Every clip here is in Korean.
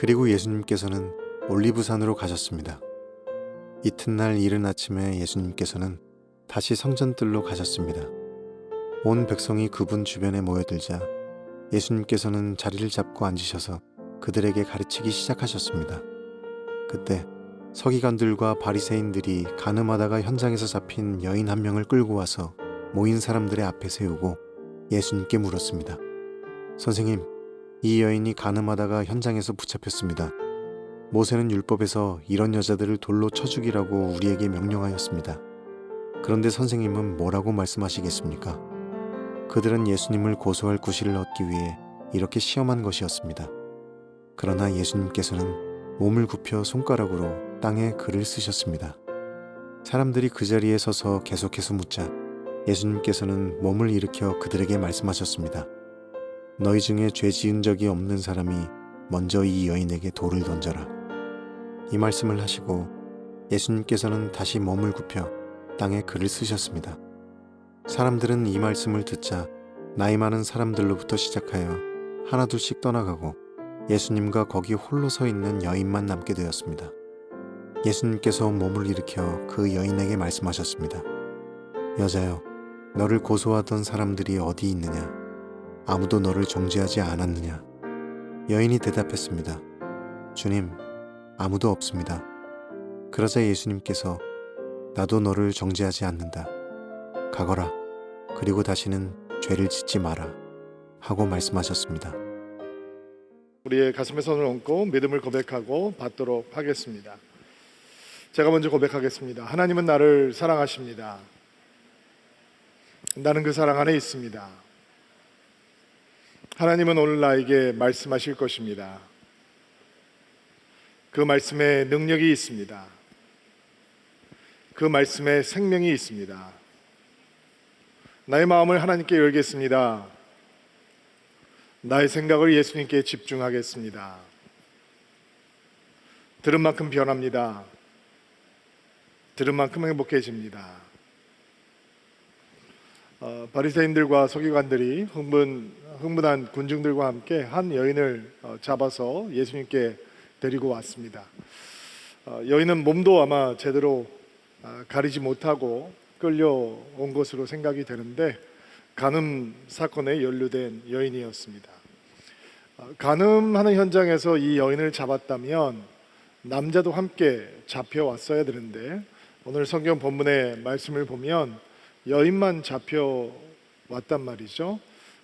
그리고 예수님께서는 올리브산으로 가셨습니다. 이튿날 이른 아침에 예수님께서는 다시 성전뜰로 가셨습니다. 온 백성이 그분 주변에 모여들자 예수님께서는 자리를 잡고 앉으셔서 그들에게 가르치기 시작하셨습니다. 그때 서기관들과 바리새인들이 간음하다가 현장에서 잡힌 여인 한 명을 끌고 와서 모인 사람들의 앞에 세우고 예수님께 물었습니다. 선생님, 이 여인이 간음하다가 현장에서 붙잡혔습니다. 모세는 율법에서 이런 여자들을 돌로 쳐 죽이라고 우리에게 명령하였습니다. 그런데 선생님은 뭐라고 말씀하시겠습니까? 그들은 예수님을 고소할 구실을 얻기 위해 이렇게 시험한 것이었습니다. 그러나 예수님께서는 몸을 굽혀 손가락으로 땅에 글을 쓰셨습니다. 사람들이 그 자리에 서서 계속해서 묻자 예수님께서는 몸을 일으켜 그들에게 말씀하셨습니다. 너희 중에 죄 지은 적이 없는 사람이 먼저 이 여인에게 돌을 던져라. 이 말씀을 하시고 예수님께서는 다시 몸을 굽혀 땅에 글을 쓰셨습니다. 사람들은 이 말씀을 듣자 나이 많은 사람들로부터 시작하여 하나둘씩 떠나가고 예수님과 거기 홀로 서 있는 여인만 남게 되었습니다. 예수님께서 몸을 일으켜 그 여인에게 말씀하셨습니다. 여자여, 너를 고소하던 사람들이 어디 있느냐? 아무도 너를 정죄하지 않았느냐? 여인이 대답했습니다. 주님, 아무도 없습니다. 그러자 예수님께서 나도 너를 정죄하지 않는다. 가거라. 그리고 다시는 죄를 짓지 마라. 하고 말씀하셨습니다. 우리의 가슴에 손을 얹고 믿음을 고백하고 받도록 하겠습니다. 제가 먼저 고백하겠습니다. 하나님은 나를 사랑하십니다. 나는 그 사랑 안에 있습니다. 하나님은 오늘 나에게 말씀하실 것입니다. 그 말씀에 능력이 있습니다. 그 말씀에 생명이 있습니다. 나의 마음을 하나님께 열겠습니다. 나의 생각을 예수님께 집중하겠습니다. 들은 만큼 변합니다. 들은 만큼 행복해집니다. 바리새인들과 서기관들이 흥분한 군중들과 함께 한 여인을 잡아서 예수님께 데리고 왔습니다. 여인은 몸도 아마 제대로 가리지 못하고 끌려온 것으로 생각이 되는데 간음 사건에 연루된 여인이었습니다. 간음하는 현장에서 이 여인을 잡았다면 남자도 함께 잡혀왔어야 되는데 오늘 성경 본문의 말씀을 보면 여인만 잡혀왔단 말이죠.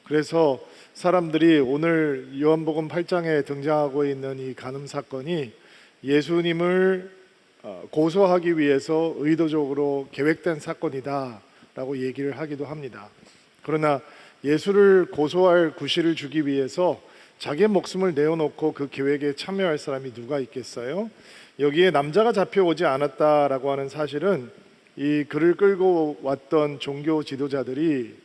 그래서 사람들이 오늘 요한복음 8장에 등장하고 있는 이 간음 사건이 예수님을 고소하기 위해서 의도적으로 계획된 사건이다 라고 얘기를 하기도 합니다. 그러나 예수를 고소할 구실을 주기 위해서 자기의 목숨을 내어놓고 그 계획에 참여할 사람이 누가 있겠어요? 여기에 남자가 잡혀오지 않았다라고 하는 사실은 이 그를 끌고 왔던 종교 지도자들이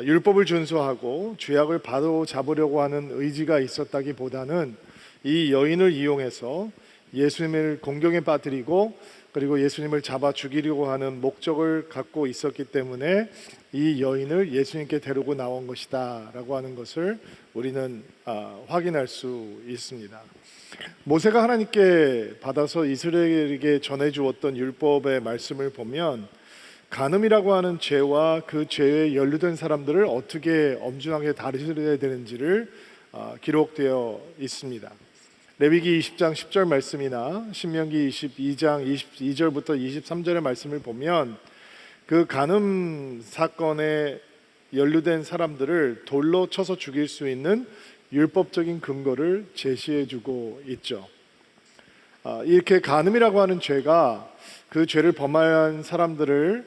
율법을 준수하고 죄악을 바로 잡으려고 하는 의지가 있었다기보다는 이 여인을 이용해서 예수님을 공경에 빠뜨리고 그리고 예수님을 잡아 죽이려고 하는 목적을 갖고 있었기 때문에 이 여인을 예수님께 데리고 나온 것이다 라고 하는 것을 우리는 확인할 수 있습니다. 모세가 하나님께 받아서 이스라엘에게 전해주었던 율법의 말씀을 보면 간음이라고 하는 죄와 그 죄에 연루된 사람들을 어떻게 엄중하게 다루어야 되는지를 기록되어 있습니다. 레위기 20장 10절 말씀이나 신명기 22장 22절부터 23절의 말씀을 보면 그 간음 사건에 연루된 사람들을 돌로 쳐서 죽일 수 있는 율법적인 근거를 제시해주고 있죠. 이렇게 간음이라고 하는 죄가 그 죄를 범한 사람들을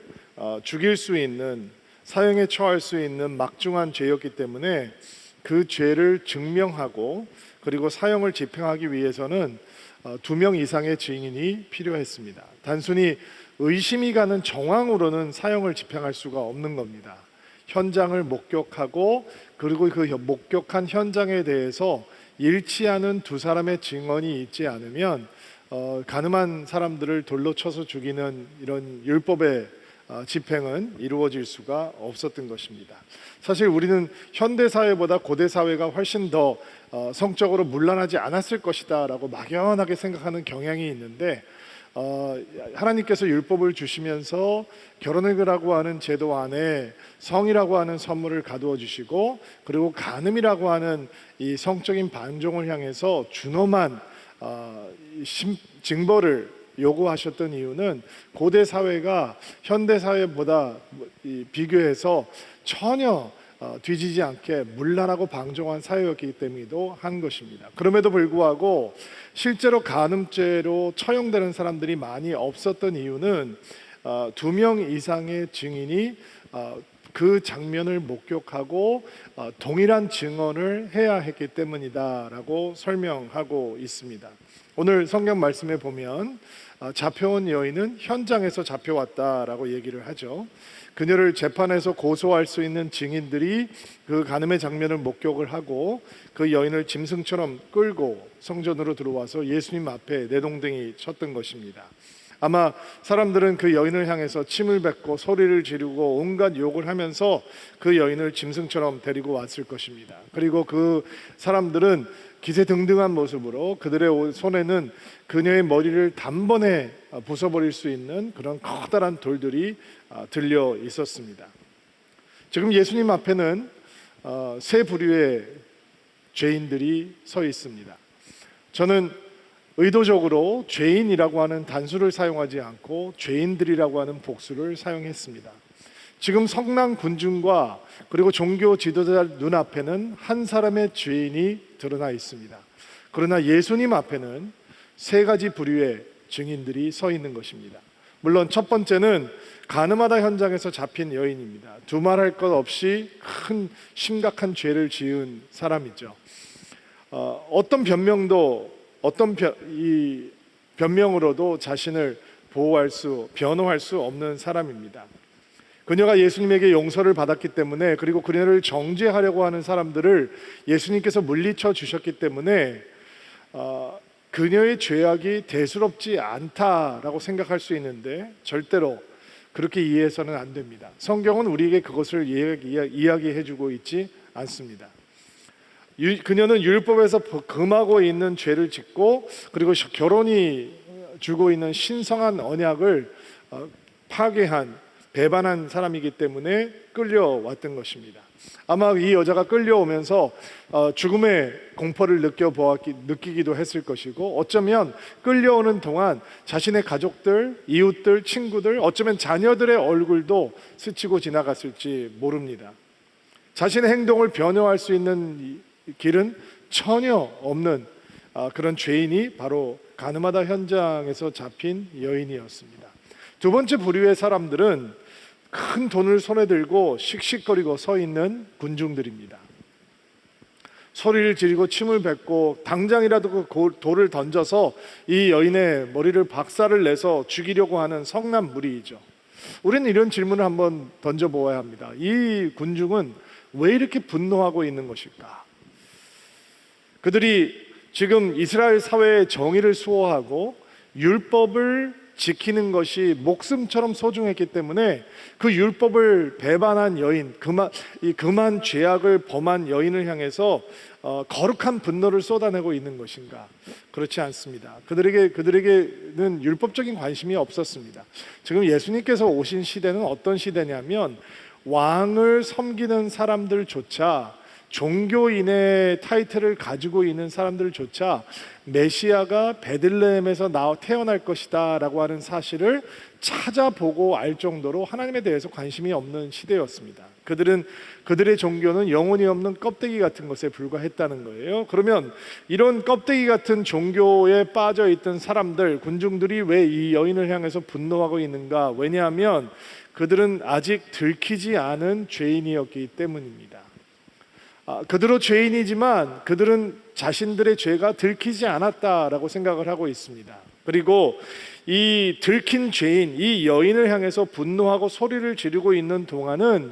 죽일 수 있는, 사형에 처할 수 있는 막중한 죄였기 때문에 그 죄를 증명하고 그리고 사형을 집행하기 위해서는 2명 이상의 증인이 필요했습니다. 단순히 의심이 가는 정황으로는 사형을 집행할 수가 없는 겁니다. 현장을 목격하고 그리고 그 목격한 현장에 대해서 일치하는 두 사람의 증언이 있지 않으면 간음한 사람들을 돌로 쳐서 죽이는 이런 율법의 집행은 이루어질 수가 없었던 것입니다. 사실 우리는 현대 사회보다 고대 사회가 훨씬 더 성적으로 문란하지 않았을 것이다라고 막연하게 생각하는 경향이 있는데, 하나님께서 율법을 주시면서 결혼이라고 하는 제도 안에 성이라고 하는 선물을 가두어 주시고, 그리고 간음이라고 하는 이 성적인 반종을 향해서 준엄한 징벌을 요구하셨던 이유는 고대 사회가 현대 사회보다 비교해서 전혀 뒤지지 않게 문란하고 방종한 사회였기 때문이기도 한 것입니다. 그럼에도 불구하고 실제로 간음죄로 처형되는 사람들이 많이 없었던 이유는 2명 이상의 증인이 그 장면을 목격하고 동일한 증언을 해야 했기 때문이다라고 설명하고 있습니다. 오늘 성경 말씀에 보면 잡혀온 여인은 현장에서 잡혀왔다라고 얘기를 하죠. 그녀를 재판에서 고소할 수 있는 증인들이 그 간음의 장면을 목격을 하고 그 여인을 짐승처럼 끌고 성전으로 들어와서 예수님 앞에 내동댕이 쳤던 것입니다. 아마 사람들은 그 여인을 향해서 침을 뱉고 소리를 지르고 온갖 욕을 하면서 그 여인을 짐승처럼 데리고 왔을 것입니다. 그리고 그 사람들은 기세등등한 모습으로 그들의 손에는 그녀의 머리를 단번에 부숴버릴 수 있는 그런 커다란 돌들이 들려 있었습니다. 지금 예수님 앞에는 세 부류의 죄인들이 서 있습니다. 저는 의도적으로 죄인이라고 하는 단수를 사용하지 않고 죄인들이라고 하는 복수를 사용했습니다. 지금 성난 군중과 그리고 종교 지도자 눈앞에는 한 사람의 죄인이 드러나 있습니다. 그러나 예수님 앞에는 세 가지 부류의 증인들이 서 있는 것입니다. 물론 첫 번째는 간음하다 현장에서 잡힌 여인입니다. 두말할 것 없이 큰 심각한 죄를 지은 사람이죠. 어떤 변명으로도 자신을 변호할 수 없는 사람입니다. 그녀가 예수님에게 용서를 받았기 때문에, 그리고 그녀를 정죄하려고 하는 사람들을 예수님께서 물리쳐 주셨기 때문에 그녀의 죄악이 대수롭지 않다라고 생각할 수 있는데 절대로 그렇게 이해해서는 안 됩니다. 성경은 우리에게 그것을 이야기해 주고 있지 않습니다. 그녀는 율법에서 금하고 있는 죄를 짓고, 그리고 결혼이 주고 있는 신성한 언약을 배반한 사람이기 때문에 끌려왔던 것입니다. 아마 이 여자가 끌려오면서 죽음의 공포를 느끼기도 했을 것이고, 어쩌면 끌려오는 동안 자신의 가족들, 이웃들, 친구들, 어쩌면 자녀들의 얼굴도 스치고 지나갔을지 모릅니다. 자신의 행동을 변호할 수 있는 길은 전혀 없는 그런 죄인이 바로 간음하다 현장에서 잡힌 여인이었습니다. 두 번째 부류의 사람들은 큰 돈을 손에 들고 씩씩거리고 서 있는 군중들입니다. 소리를 지르고 침을 뱉고 당장이라도 그 돌을 던져서 이 여인의 머리를 박살을 내서 죽이려고 하는 성난 무리이죠. 우리는 이런 질문을 한번 던져보아야 합니다. 이 군중은 왜 이렇게 분노하고 있는 것일까? 그들이 지금 이스라엘 사회의 정의를 수호하고 율법을 지키는 것이 목숨처럼 소중했기 때문에 그 율법을 배반한 여인, 금한 죄악을 범한 여인을 향해서 거룩한 분노를 쏟아내고 있는 것인가? 그렇지 않습니다. 그들에게는 율법적인 관심이 없었습니다. 지금 예수님께서 오신 시대는 어떤 시대냐면, 왕을 섬기는 사람들조차, 종교인의 타이틀을 가지고 있는 사람들조차 메시아가 베들레헴에서 태어날 것이다 라고 하는 사실을 찾아보고 알 정도로 하나님에 대해서 관심이 없는 시대였습니다. 그들의 종교는 영혼이 없는 껍데기 같은 것에 불과했다는 거예요. 그러면 이런 껍데기 같은 종교에 빠져 있던 사람들, 군중들이 왜 이 여인을 향해서 분노하고 있는가? 왜냐하면 그들은 아직 들키지 않은 죄인이었기 때문입니다. 그들은 죄인이지만 그들은 자신들의 죄가 들키지 않았다라고 생각을 하고 있습니다. 그리고 이 들킨 죄인, 이 여인을 향해서 분노하고 소리를 지르고 있는 동안은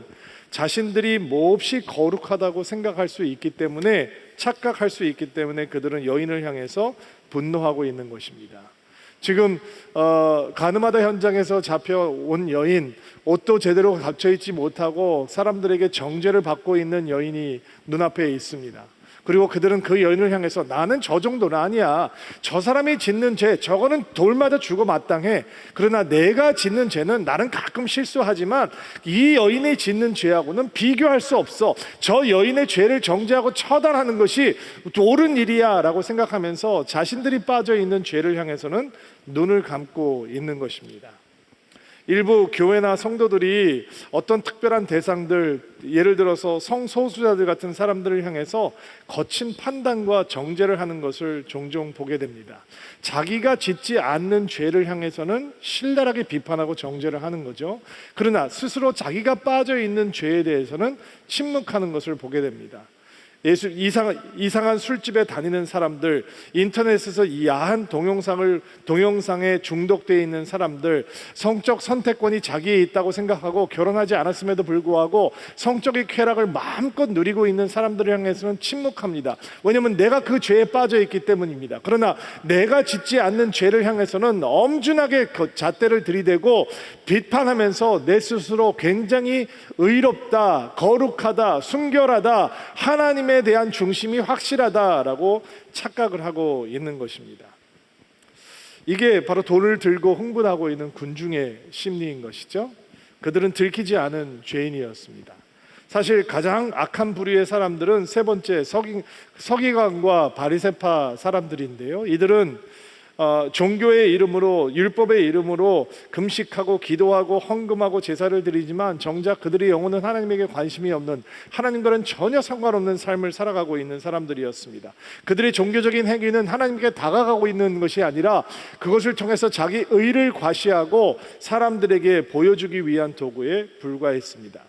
자신들이 몹시 거룩하다고 생각할 수 있기 때문에, 착각할 수 있기 때문에 그들은 여인을 향해서 분노하고 있는 것입니다. 지금 가늠하다 현장에서 잡혀온 여인, 옷도 제대로 갖춰 입지 못하고 사람들에게 정죄를 받고 있는 여인이 눈앞에 있습니다. 그리고 그들은 그 여인을 향해서 나는 저 정도는 아니야. 저 사람이 짓는 죄, 저거는 돌마다 죽어 마땅해. 그러나 내가 짓는 죄는 나는 가끔 실수하지만 이 여인이 짓는 죄하고는 비교할 수 없어. 저 여인의 죄를 정죄하고 처단하는 것이 옳은 일이야 라고 생각하면서 자신들이 빠져 있는 죄를 향해서는 눈을 감고 있는 것입니다. 일부 교회나 성도들이 어떤 특별한 대상들, 예를 들어서 성소수자들 같은 사람들을 향해서 거친 판단과 정죄를 하는 것을 종종 보게 됩니다. 자기가 짓지 않는 죄를 향해서는 신랄하게 비판하고 정죄를 하는 거죠. 그러나 스스로 자기가 빠져 있는 죄에 대해서는 침묵하는 것을 보게 됩니다. 이상한 술집에 다니는 사람들, 인터넷에서 이 야한 동영상에 중독되어 있는 사람들, 성적 선택권이 자기에 있다고 생각하고 결혼하지 않았음에도 불구하고 성적인 쾌락을 마음껏 누리고 있는 사람들을 향해서는 침묵합니다. 왜냐하면 내가 그 죄에 빠져 있기 때문입니다. 그러나 내가 짓지 않는 죄를 향해서는 엄중하게 잣대를 들이대고 비판하면서 내 스스로 굉장히 의롭다, 거룩하다, 순결하다, 하나님에 대한 중심이 확실하다라고 착각을 하고 있는 것입니다. 이게 바로 돌을 들고 흥분하고 있는 군중의 심리인 것이죠. 그들은 들키지 않은 죄인이었습니다. 사실 가장 악한 부류의 사람들은 세 번째 서기관과 바리새파 사람들인데요. 이들은 종교의 이름으로, 율법의 이름으로 금식하고 기도하고 헌금하고 제사를 드리지만 정작 그들의 영혼은 하나님에게 관심이 없는, 하나님과는 전혀 상관없는 삶을 살아가고 있는 사람들이었습니다. 그들의 종교적인 행위는 하나님께 다가가고 있는 것이 아니라 그것을 통해서 자기 의를 과시하고 사람들에게 보여주기 위한 도구에 불과했습니다.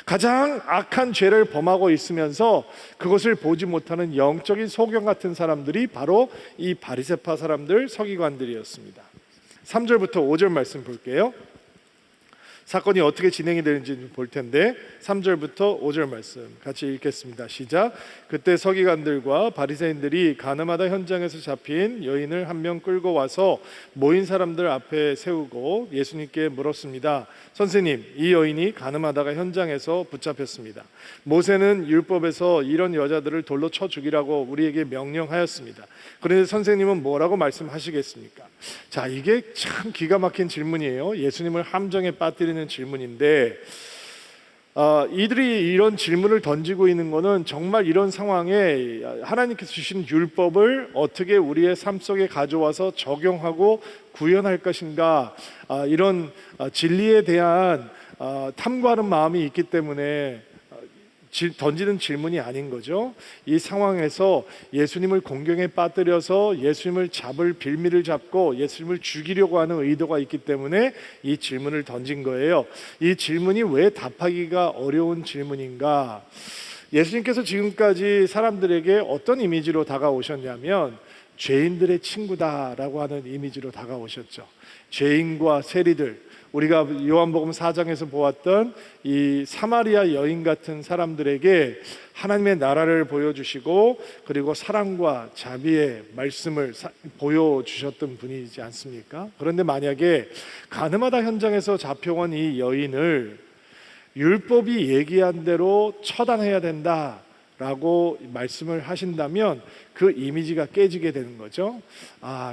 가장 악한 죄를 범하고 있으면서 그것을 보지 못하는 영적인 소경 같은 사람들이 바로 이 바리새파 사람들, 서기관들이었습니다. 3절부터 5절 말씀 볼게요. 사건이 어떻게 진행이 되는지 볼 텐데 3절부터 5절 말씀 같이 읽겠습니다. 시작. 그때 서기관들과 바리새인들이 가늠하다 현장에서 잡힌 여인을 한 명 끌고 와서 모인 사람들 앞에 세우고 예수님께 물었습니다. 선생님, 이 여인이 가늠하다가 현장에서 붙잡혔습니다. 모세는 율법에서 이런 여자들을 돌로 쳐 죽이라고 우리에게 명령하였습니다. 그런데 선생님은 뭐라고 말씀하시겠습니까? 자, 이게 참 기가 막힌 질문이에요. 예수님을 함정에 빠뜨리는 질문인데 이들이 이런 질문을 던지고 있는 것은 정말 이런 상황에 하나님께서 주신 율법을 어떻게 우리의 삶 속에 가져와서 적용하고 구현할 것인가, 이런 진리에 대한 탐구하는 마음이 있기 때문에 던지는 질문이 아닌 거죠. 이 상황에서 예수님을 공경에 빠뜨려서 예수님을 잡을 빌미를 잡고 예수님을 죽이려고 하는 의도가 있기 때문에 이 질문을 던진 거예요. 이 질문이 왜 답하기가 어려운 질문인가? 예수님께서 지금까지 사람들에게 어떤 이미지로 다가오셨냐면 죄인들의 친구다라고 하는 이미지로 다가오셨죠. 죄인과 세리들, 우리가 요한복음 4장에서 보았던 이 사마리아 여인 같은 사람들에게 하나님의 나라를 보여주시고 그리고 사랑과 자비의 말씀을 보여주셨던 분이지 않습니까? 그런데 만약에 가늠하다 현장에서 잡혀온 이 여인을 율법이 얘기한 대로 처단해야 된다라고 말씀을 하신다면 그 이미지가 깨지게 되는 거죠.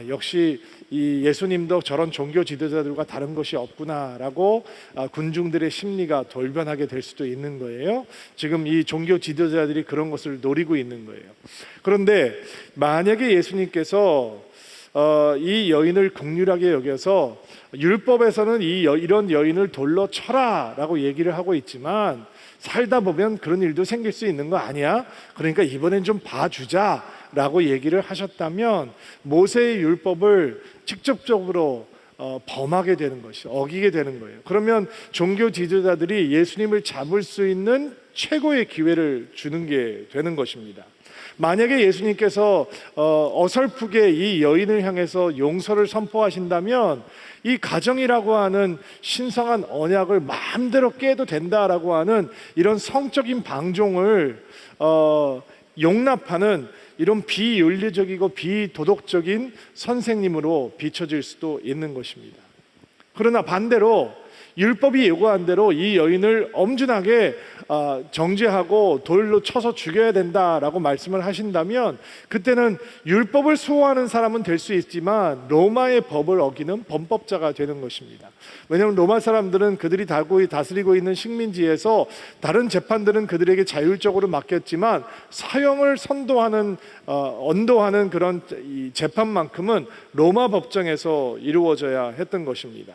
역시 이 예수님도 저런 종교 지도자들과 다른 것이 없구나라고 군중들의 심리가 돌변하게 될 수도 있는 거예요. 지금 이 종교 지도자들이 그런 것을 노리고 있는 거예요. 그런데 만약에 예수님께서 이 여인을 긍휼하게 여겨서 율법에서는 이런 여인을 돌로 쳐라라고 얘기를 하고 있지만 살다 보면 그런 일도 생길 수 있는 거 아니야? 그러니까 이번엔 좀 봐주자라고 얘기를 하셨다면 모세의 율법을 직접적으로 범하게 되는 것이, 어기게 되는 거예요. 그러면 종교 지도자들이 예수님을 잡을 수 있는 최고의 기회를 주는 게 되는 것입니다. 만약에 예수님께서 어설프게 이 여인을 향해서 용서를 선포하신다면 이 가정이라고 하는 신성한 언약을 마음대로 깨도 된다라고 하는 이런 성적인 방종을 용납하는 이런 비윤리적이고 비도덕적인 선생님으로 비춰질 수도 있는 것입니다. 그러나 반대로 율법이 요구한 대로 이 여인을 엄중하게 정죄하고 돌로 쳐서 죽여야 된다라고 말씀을 하신다면, 그때는 율법을 수호하는 사람은 될 수 있지만 로마의 법을 어기는 범법자가 되는 것입니다. 왜냐하면 로마 사람들은 그들이 다스리고 있는 식민지에서 다른 재판들은 그들에게 자율적으로 맡겼지만 사형을 언도하는 그런 이 재판만큼은 로마 법정에서 이루어져야 했던 것입니다.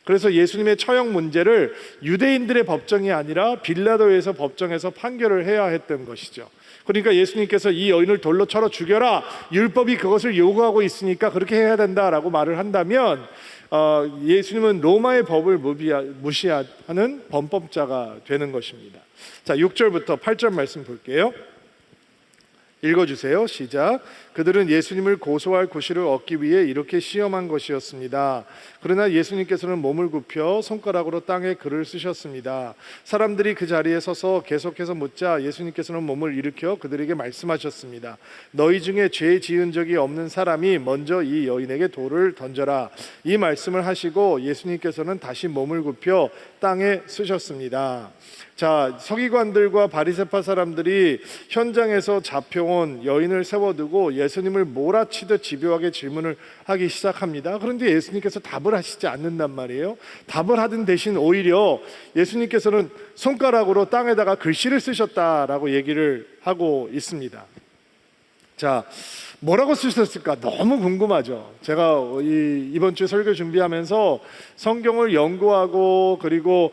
그래서 예수님의 처형 문제를 유대인들의 법정이 아니라 빌라도에서 법정에서 판결을 해야 했던 것이죠. 그러니까 예수님께서 이 여인을 돌로 쳐서 죽여라, 율법이 그것을 요구하고 있으니까 그렇게 해야 된다라고 말을 한다면 예수님은 로마의 법을 무시하는 범법자가 되는 것입니다. 자, 6절부터 8절 말씀 볼게요. 읽어주세요. 시작. 그들은 예수님을 고소할 구실을 얻기 위해 이렇게 시험한 것이었습니다. 그러나 예수님께서는 몸을 굽혀 손가락으로 땅에 글을 쓰셨습니다. 사람들이 그 자리에 서서 계속해서 묻자 예수님께서는 몸을 일으켜 그들에게 말씀하셨습니다. 너희 중에 죄 지은 적이 없는 사람이 먼저 이 여인에게 돌을 던져라. 이 말씀을 하시고 예수님께서는 다시 몸을 굽혀 땅에 쓰셨습니다. 자, 서기관들과 바리새파 사람들이 현장에서 잡혀온 여인을 세워두고 예수님을 몰아치듯 집요하게 질문을 하기 시작합니다. 그런데 예수님께서 답을 하시지 않는단 말이에요. 답을 하든 대신 오히려 예수님께서는 손가락으로 땅에다가 글씨를 쓰셨다라고 얘기를 하고 있습니다. 자, 뭐라고 쓰셨을까 너무 궁금하죠. 제가 이번 주 설교 준비하면서 성경을 연구하고 그리고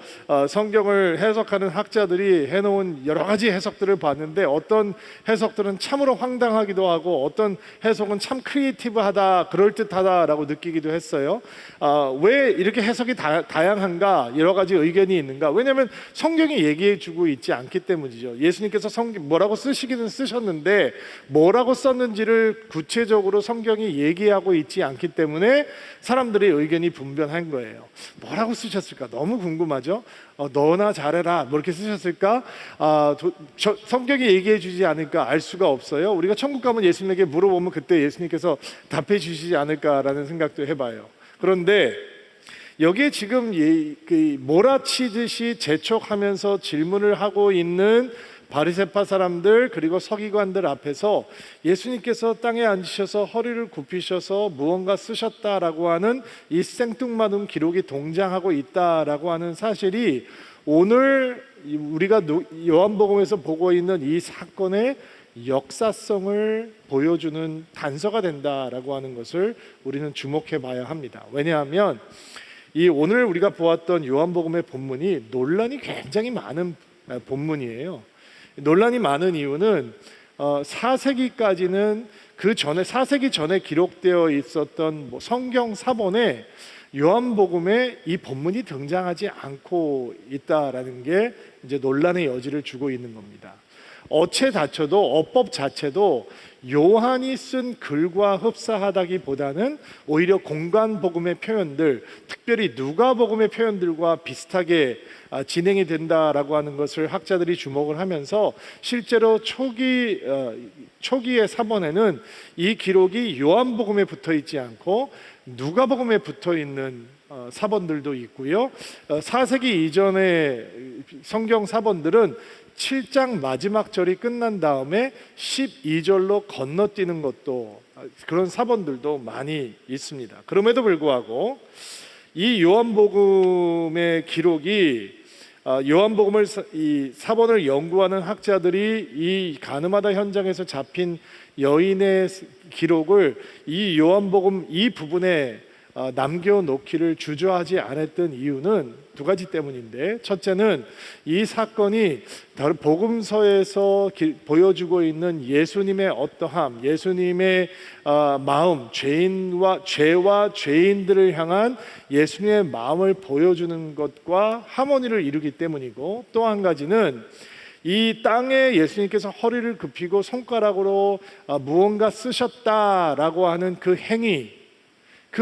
성경을 해석하는 학자들이 해놓은 여러 가지 해석들을 봤는데, 어떤 해석들은 참으로 황당하기도 하고 어떤 해석은 참 크리에이티브하다, 그럴듯하다라고 느끼기도 했어요. 왜 이렇게 해석이 다양한가, 여러 가지 의견이 있는가? 왜냐하면 성경이 얘기해주고 있지 않기 때문이죠. 예수님께서 뭐라고 쓰시기는 쓰셨는데 뭐라고 썼는지를 구체적으로 성경이 얘기하고 있지 않기 때문에 사람들의 의견이 분분한 거예요. 뭐라고 쓰셨을까 너무 궁금하죠. 너나 잘해라 뭐 이렇게 쓰셨을까? 성경이 얘기해 주지 않을까 알 수가 없어요. 우리가 천국 가면 예수님에게 물어보면 그때 예수님께서 답해 주시지 않을까라는 생각도 해봐요. 그런데 여기에 지금 몰아치듯이 재촉하면서 질문을 하고 있는 바리새파 사람들 그리고 서기관들 앞에서 예수님께서 땅에 앉으셔서 허리를 굽히셔서 무언가 쓰셨다라고 하는 이 생뚱맞은 기록이 동장하고 있다라고 하는 사실이 오늘 우리가 요한복음에서 보고 있는 이 사건의 역사성을 보여주는 단서가 된다라고 하는 것을 우리는 주목해 봐야 합니다. 왜냐하면 이 오늘 우리가 보았던 요한복음의 본문이 논란이 굉장히 많은 본문이에요. 논란이 많은 이유는 4세기까지는 그 전에 4세기 전에 기록되어 있었던 성경 사본에 요한복음에 이 본문이 등장하지 않고 있다라는 게 이제 논란의 여지를 주고 있는 겁니다. 어체 자체도 어법 자체도 요한이 쓴 글과 흡사하다기보다는 오히려 공관복음의 표현들, 특별히 누가복음의 표현들과 비슷하게 진행이 된다라고 하는 것을 학자들이 주목을 하면서 실제로 초기의 사본에는 이 기록이 요한복음에 붙어 있지 않고 누가복음에 붙어 있는 사본들도 있고요. 4세기 이전의 성경 사본들은 7장 마지막 절이 끝난 다음에 12절로 건너뛰는 것도, 그런 사본들도 많이 있습니다. 그럼에도 불구하고 이 요한복음의 기록이 요한복음을 이 사본을 연구하는 학자들이 이 가늠하다 현장에서 잡힌 여인의 기록을 이 요한복음 이 부분에 남겨놓기를 주저하지 않았던 이유는 두 가지 때문인데, 첫째는 이 사건이 다른 복음서에서 보여주고 있는 예수님의 어떠함, 예수님의 마음, 죄와 죄인들을 향한 예수님의 마음을 보여주는 것과 하모니를 이루기 때문이고, 또 한 가지는 이 땅에 예수님께서 허리를 굽히고 손가락으로 무언가 쓰셨다라고 하는 그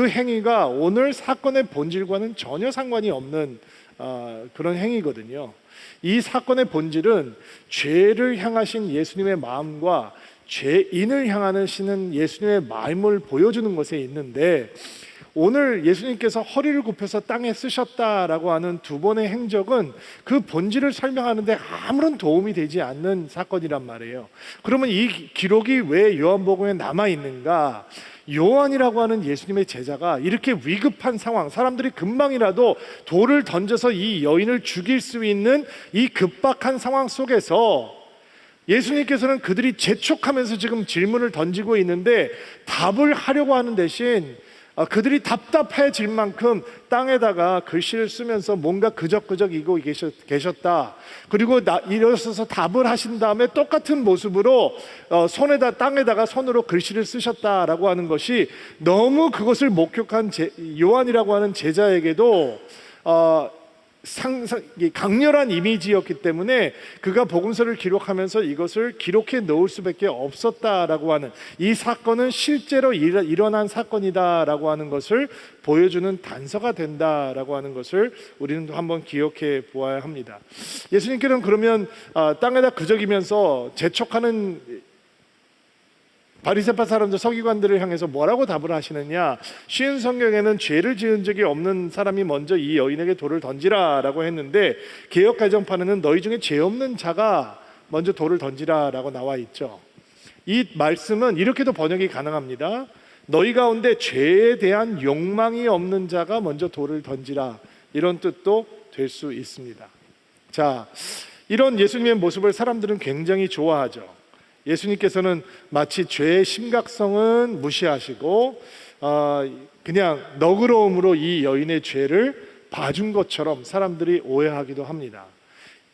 행위가 오늘 사건의 본질과는 전혀 상관이 없는 그런 행위거든요. 이 사건의 본질은 죄를 향하신 예수님의 마음과 죄인을 향하시는 예수님의 마음을 보여주는 것에 있는데, 오늘 예수님께서 허리를 굽혀서 땅에 쓰셨다라고 하는 두 번의 행적은 그 본질을 설명하는데 아무런 도움이 되지 않는 사건이란 말이에요. 그러면 이 기록이 왜 요한복음에 남아 있는가? 요한이라고 하는 예수님의 제자가 이렇게 위급한 상황, 사람들이 금방이라도 돌을 던져서 이 여인을 죽일 수 있는 이 급박한 상황 속에서 예수님께서는 그들이 재촉하면서 지금 질문을 던지고 있는데 답을 하려고 하는 대신 그들이 답답해질 만큼 땅에다가 글씨를 쓰면서 뭔가 그적그적 이고 계셨다. 그리고 일어서서 답을 하신 다음에 똑같은 모습으로 땅에다가 손으로 글씨를 쓰셨다라고 하는 것이 너무 그것을 목격한 요한이라고 하는 제자에게도 강렬한 이미지였기 때문에 그가 복음서를 기록하면서 이것을 기록해 놓을 수밖에 없었다라고 하는, 이 사건은 실제로 일어난 사건이다라고 하는 것을 보여주는 단서가 된다라고 하는 것을 우리는 한번 기억해 보아야 합니다. 예수님께서는 그러면 땅에다 그적이면서 재촉하는 바리새파 사람들, 서기관들을 향해서 뭐라고 답을 하시느냐? 쉬운 성경에는 죄를 지은 적이 없는 사람이 먼저 이 여인에게 돌을 던지라라고 했는데, 개역 개정판에는 너희 중에 죄 없는 자가 먼저 돌을 던지라라고 나와 있죠. 이 말씀은 이렇게도 번역이 가능합니다. 너희 가운데 죄에 대한 욕망이 없는 자가 먼저 돌을 던지라, 이런 뜻도 될 수 있습니다. 자, 이런 예수님의 모습을 사람들은 굉장히 좋아하죠. 예수님께서는 마치 죄의 심각성은 무시하시고 그냥 너그러움으로 이 여인의 죄를 봐준 것처럼 사람들이 오해하기도 합니다.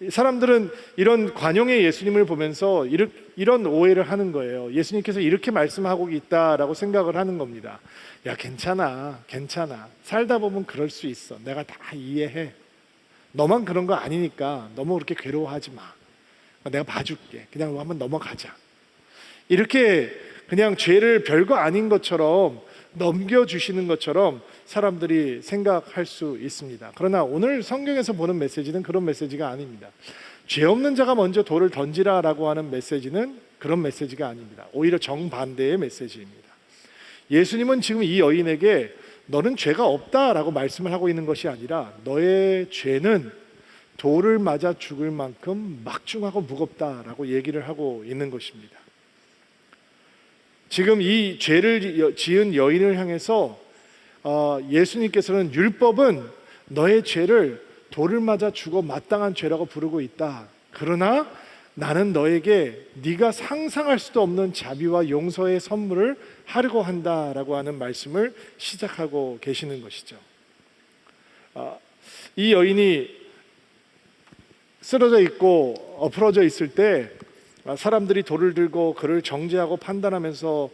사람들은 이런 관용의 예수님을 보면서 이런 오해를 하는 거예요. 예수님께서 이렇게 말씀하고 있다라고 생각을 하는 겁니다. 야, 괜찮아. 살다 보면 그럴 수 있어. 내가 다 이해해. 너만 그런 거 아니니까 너무 그렇게 괴로워하지 마. 내가 봐줄게. 그냥 한번 넘어가자. 이렇게 그냥 죄를 별거 아닌 것처럼 넘겨주시는 것처럼 사람들이 생각할 수 있습니다. 그러나 오늘 성경에서 보는 메시지는 그런 메시지가 아닙니다. 죄 없는 자가 먼저 돌을 던지라라고 하는 메시지는 그런 메시지가 아닙니다. 오히려 정반대의 메시지입니다. 예수님은 지금 이 여인에게 너는 죄가 없다라고 말씀을 하고 있는 것이 아니라 너의 죄는 돌을 맞아 죽을 만큼 막중하고 무겁다라고 얘기를 하고 있는 것입니다. 지금 이 죄를 지은 여인을 향해서 예수님께서는 율법은 너의 죄를 돌을 맞아 죽어 마땅한 죄라고 부르고 있다. 그러나 나는 너에게 네가 상상할 수도 없는 자비와 용서의 선물을 하려고 한다라고 하는 말씀을 시작하고 계시는 것이죠. 이 여인이 쓰러져 있고 엎어져 있을 때 사람들이 돌을 들고 그를 정죄하고 판단하면서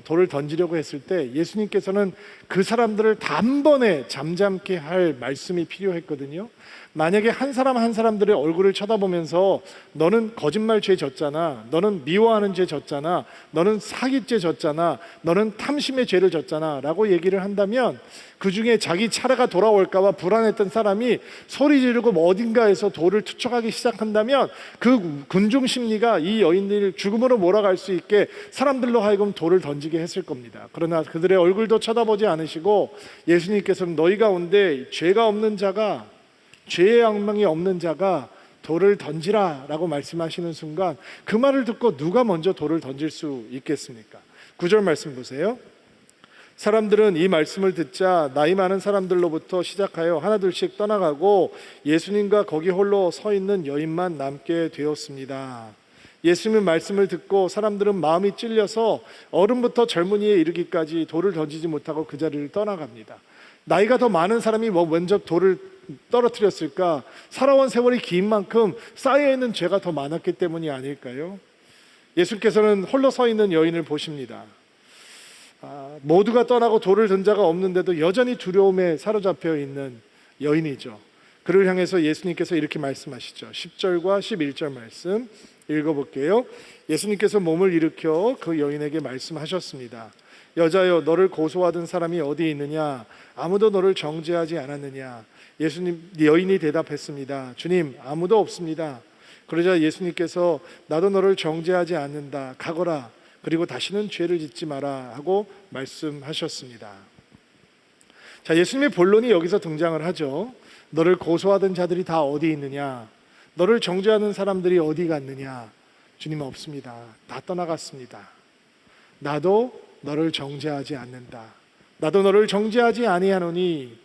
돌을 던지려고 했을 때 예수님께서는 그 사람들을 단번에 잠잠케 할 말씀이 필요했거든요. 만약에 한 사람 한 사람들의 얼굴을 쳐다보면서 너는 거짓말 죄 졌잖아, 너는 미워하는 죄 졌잖아, 너는 사기죄 졌잖아, 너는 탐심의 죄를 졌잖아 라고 얘기를 한다면 그 중에 자기 차례가 돌아올까 봐 불안했던 사람이 소리 지르고 어딘가에서 돌을 투척하기 시작한다면 그 군중 심리가 이 여인들을 죽음으로 몰아갈 수 있게 사람들로 하여금 돌을 던지게 했을 겁니다. 그러나 그들의 얼굴도 쳐다보지 않으시고 예수님께서는 너희 가운데 죄가 없는 자가, 죄의 악망이 없는 자가 돌을 던지라 라고 말씀하시는 순간 그 말을 듣고 누가 먼저 돌을 던질 수 있겠습니까? 9절 말씀 보세요. 사람들은 이 말씀을 듣자 나이 많은 사람들로부터 시작하여 하나둘씩 떠나가고 예수님과 거기 홀로 서 있는 여인만 남게 되었습니다. 예수님의 말씀을 듣고 사람들은 마음이 찔려서 어른부터 젊은이에 이르기까지 돌을 던지지 못하고 그 자리를 떠나갑니다. 나이가 더 많은 사람이 먼저 돌을 떨어뜨렸을까? 살아온 세월이 긴 만큼 쌓여있는 죄가 더 많았기 때문이 아닐까요? 예수께서는 홀로 서 있는 여인을 보십니다. 모두가 떠나고 돌을 든 자가 없는데도 여전히 두려움에 사로잡혀 있는 여인이죠. 그를 향해서 예수님께서 이렇게 말씀하시죠. 10절과 11절 말씀 읽어볼게요. 예수님께서 몸을 일으켜 그 여인에게 말씀하셨습니다. 여자여, 너를 고소하던 사람이 어디 있느냐? 아무도 너를 정죄하지 않았느냐? 여인이 대답했습니다. 주님, 아무도 없습니다. 그러자 예수님께서 나도 너를 정죄하지 않는다. 가거라. 그리고 다시는 죄를 짓지 마라 하고 말씀하셨습니다. 자, 예수님의 본론이 여기서 등장을 하죠. 너를 고소하던 자들이 다 어디 있느냐? 너를 정죄하는 사람들이 어디 갔느냐? 주님은 없습니다. 다 떠나갔습니다. 나도 너를 정죄하지 않는다. 나도 너를 정죄하지 아니하노니,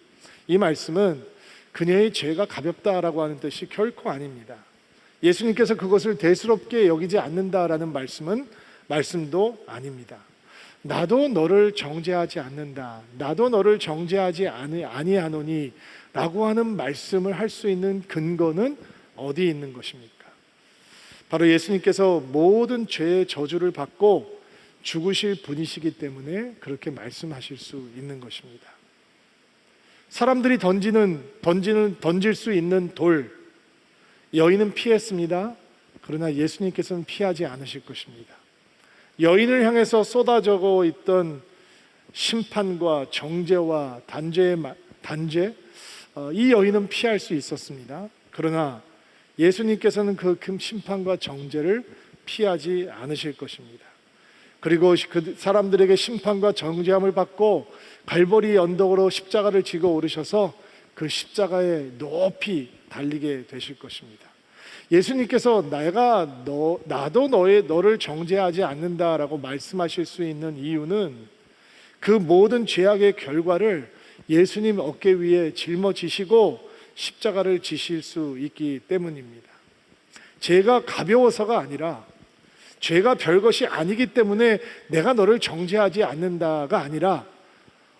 이 말씀은 그녀의 죄가 가볍다라고 하는 뜻이 결코 아닙니다. 예수님께서 그것을 대수롭게 여기지 않는다라는 말씀도 아닙니다. 나도 너를 정죄하지 않는다. 나도 너를 정죄하지 아니하노니 라고 하는 말씀을 할 수 있는 근거는 어디 있는 것입니까? 바로 예수님께서 모든 죄의 저주를 받고 죽으실 분이시기 때문에 그렇게 말씀하실 수 있는 것입니다. 사람들이 던질 수 있는 돌, 여인은 피했습니다. 그러나 예수님께서는 피하지 않으실 것입니다. 여인을 향해서 쏟아져 있던 심판과 정죄와 단죄, 이 여인은 피할 수 있었습니다. 그러나 예수님께서는 그 큰 심판과 정죄를 피하지 않으실 것입니다. 그리고 그 사람들에게 심판과 정죄함을 받고 갈보리 언덕으로 십자가를 지고 오르셔서 그 십자가에 높이 달리게 되실 것입니다. 예수님께서 나도 너를 정죄하지 않는다라고 말씀하실 수 있는 이유는 그 모든 죄악의 결과를 예수님 어깨 위에 짊어지시고 십자가를 지실 수 있기 때문입니다. 죄가 가벼워서가 아니라, 죄가 별것이 아니기 때문에 내가 너를 정죄하지 않는다가 아니라,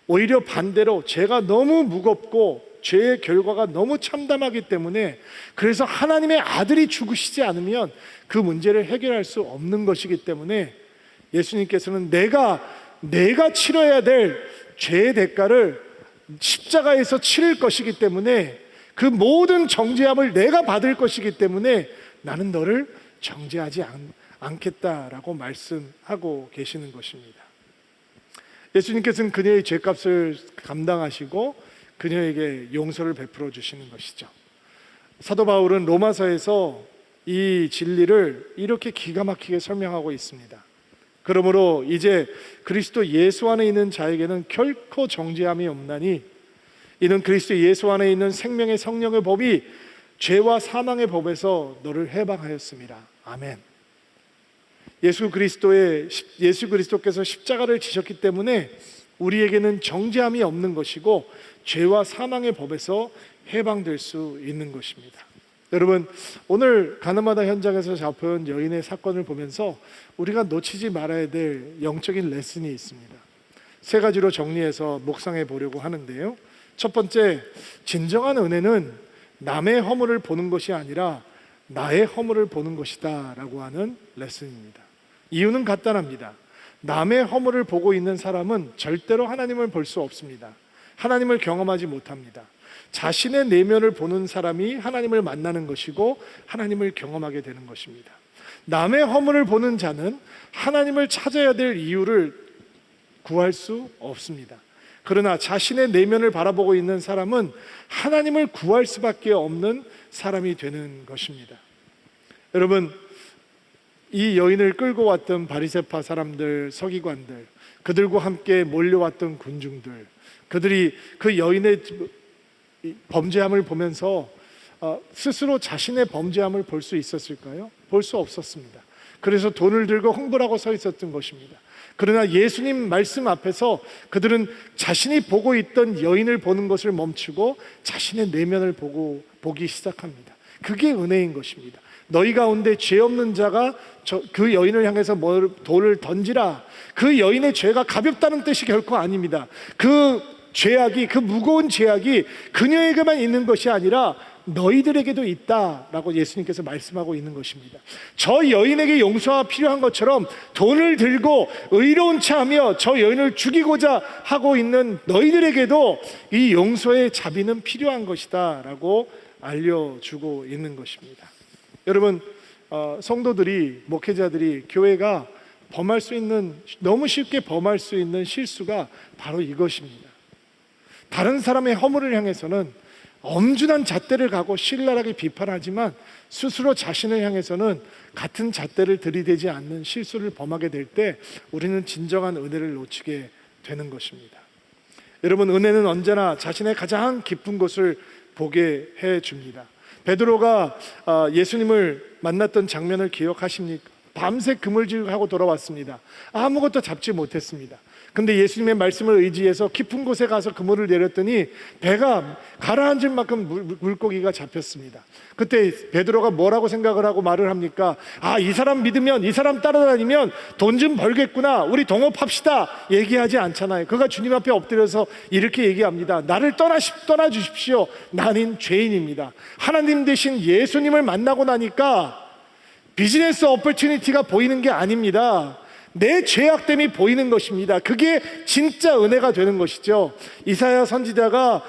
오히려 반대로 죄가 너무 무겁고 죄의 결과가 너무 참담하기 때문에, 그래서 하나님의 아들이 죽으시지 않으면 그 문제를 해결할 수 없는 것이기 때문에 예수님께서는 내가 치러야 될 죄의 대가를 십자가에서 치를 것이기 때문에, 그 모든 정죄함을 내가 받을 것이기 때문에 나는 너를 정죄하지 않겠다라고 말씀하고 계시는 것입니다. 예수님께서는 그녀의 죄값을 감당하시고 그녀에게 용서를 베풀어 주시는 것이죠. 사도 바울은 로마서에서 이 진리를 이렇게 기가 막히게 설명하고 있습니다. 그러므로 이제 그리스도 예수 안에 있는 자에게는 결코 정죄함이 없나니, 이는 그리스도 예수 안에 있는 생명의 성령의 법이 죄와 사망의 법에서 너를 해방하였습니다. 아멘. 예수 그리스도께서 십자가를 지셨기 때문에 우리에게는 정죄함이 없는 것이고 죄와 사망의 법에서 해방될 수 있는 것입니다. 여러분, 오늘 가나마다 현장에서 잡혀온 여인의 사건을 보면서 우리가 놓치지 말아야 될 영적인 레슨이 있습니다. 세 가지로 정리해서 묵상해 보려고 하는데요. 첫 번째, 진정한 은혜는 남의 허물을 보는 것이 아니라 나의 허물을 보는 것이다 라고 하는 레슨입니다. 이유는 간단합니다. 남의 허물을 보고 있는 사람은 절대로 하나님을 볼 수 없습니다. 하나님을 경험하지 못합니다. 자신의 내면을 보는 사람이 하나님을 만나는 것이고 하나님을 경험하게 되는 것입니다. 남의 허물을 보는 자는 하나님을 찾아야 될 이유를 구할 수 없습니다. 그러나 자신의 내면을 바라보고 있는 사람은 하나님을 구할 수밖에 없는 사람이 되는 것입니다. 여러분, 이 여인을 끌고 왔던 바리새파 사람들, 서기관들, 그들과 함께 몰려왔던 군중들, 그들이 그 여인의 범죄함을 보면서 스스로 자신의 범죄함을 볼 수 있었을까요? 볼 수 없었습니다. 그래서 돈을 들고 흥분하고 서 있었던 것입니다. 그러나 예수님 말씀 앞에서 그들은 자신이 보고 있던 여인을 보는 것을 멈추고 자신의 내면을 보기 시작합니다. 그게 은혜인 것입니다. 너희 가운데 죄 없는 자가 그 여인을 향해서 돌을 던지라. 그 여인의 죄가 가볍다는 뜻이 결코 아닙니다. 그 무거운 죄악이 그녀에게만 있는 것이 아니라 너희들에게도 있다라고 예수님께서 말씀하고 있는 것입니다. 저 여인에게 용서가 필요한 것처럼 돈을 들고 의로운 체하며 저 여인을 죽이고자 하고 있는 너희들에게도 이 용서의 자비는 필요한 것이다 라고 알려주고 있는 것입니다. 여러분, 성도들이, 목회자들이, 교회가 너무 쉽게 범할 수 있는 실수가 바로 이것입니다. 다른 사람의 허물을 향해서는 엄준한 잣대를 가고 신랄하게 비판하지만 스스로 자신을 향해서는 같은 잣대를 들이대지 않는 실수를 범하게 될 때 우리는 진정한 은혜를 놓치게 되는 것입니다. 여러분, 은혜는 언제나 자신의 가장 깊은 곳을 보게 해줍니다. 베드로가 예수님을 만났던 장면을 기억하십니까? 밤새 그물질하고 돌아왔습니다. 아무것도 잡지 못했습니다. 근데 예수님의 말씀을 의지해서 깊은 곳에 가서 그물을 내렸더니 배가 가라앉을 만큼 물고기가 잡혔습니다. 그때 베드로가 뭐라고 생각을 하고 말을 합니까? 이 사람 믿으면, 이 사람 따라다니면 돈 좀 벌겠구나, 우리 동업합시다 얘기하지 않잖아요. 그가 주님 앞에 엎드려서 이렇게 얘기합니다. 나를 떠나주십시오. 나는 죄인입니다. 하나님 대신 예수님을 만나고 나니까 비즈니스 오퍼튜니티가 보이는 게 아닙니다. 내 죄악됨이 보이는 것입니다. 그게 진짜 은혜가 되는 것이죠. 이사야 선지자가